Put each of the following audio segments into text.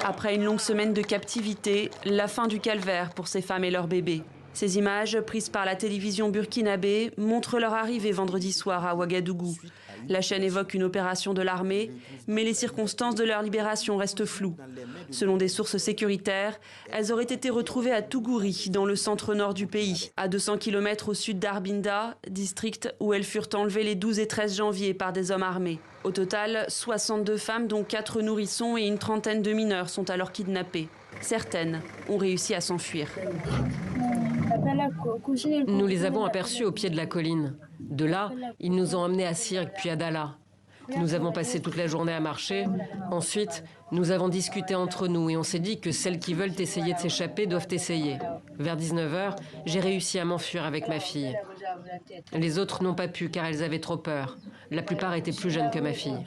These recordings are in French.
Après une longue semaine de captivité, la fin du calvaire pour ces femmes et leurs bébés. Ces images, prises par la télévision burkinabé, montrent leur arrivée vendredi soir à Ouagadougou. La chaîne évoque une opération de l'armée, mais les circonstances de leur libération restent floues. Selon des sources sécuritaires, elles auraient été retrouvées à Tougouri, dans le centre-nord du pays, à 200 km au sud d'Arbinda, district où elles furent enlevées les 12 et 13 janvier par des hommes armés. Au total, 62 femmes, dont 4 nourrissons et une trentaine de mineurs, sont alors kidnappées. Certaines ont réussi à s'enfuir. Nous les avons aperçus au pied de la colline. De là, ils nous ont emmenés à Sirk puis à Dala. Nous avons passé toute la journée à marcher. Ensuite, nous avons discuté entre nous et on s'est dit que celles qui veulent essayer de s'échapper doivent essayer. Vers 19 h, j'ai réussi à m'enfuir avec ma fille. Les autres n'ont pas pu car elles avaient trop peur. La plupart étaient plus jeunes que ma fille.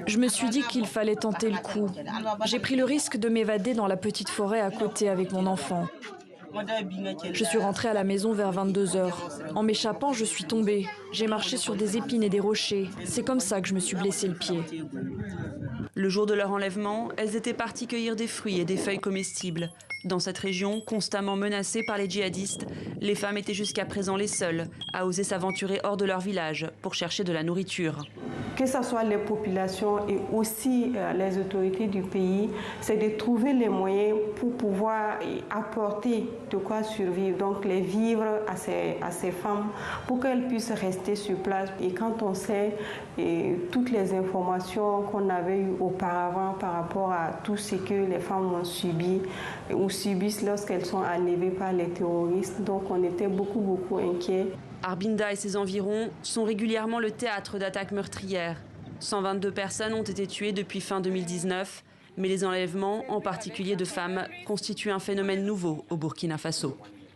Je me suis dit qu'il fallait tenter le coup. J'ai pris le risque de m'évader dans la petite forêt à côté avec mon enfant. Je suis rentrée à la maison vers 22 h. En m'échappant, je suis tombée. J'ai marché sur des épines et des rochers. C'est comme ça que je me suis blessé le pied. Le jour de leur enlèvement, elles étaient parties cueillir des fruits et des feuilles comestibles. Dans cette région, constamment menacée par les djihadistes, les femmes étaient jusqu'à présent les seules à oser s'aventurer hors de leur village pour chercher de la nourriture. Que ce soit les populations et aussi les autorités du pays, c'est de trouver les moyens pour pouvoir apporter de quoi survivre, donc les vivres à ces femmes pour qu'elles puissent rester sur place. Et quand on sait toutes les informations qu'on avait eues auparavant par rapport à tout ce que les femmes ont subi ou subissent lorsqu'elles sont enlevées par les terroristes, donc on était beaucoup inquiets. Arbinda et ses environs sont régulièrement le théâtre d'attaques meurtrières. 122 personnes ont été tuées depuis fin 2019, mais les enlèvements, en particulier de femmes, constituent un phénomène nouveau au Burkina Faso.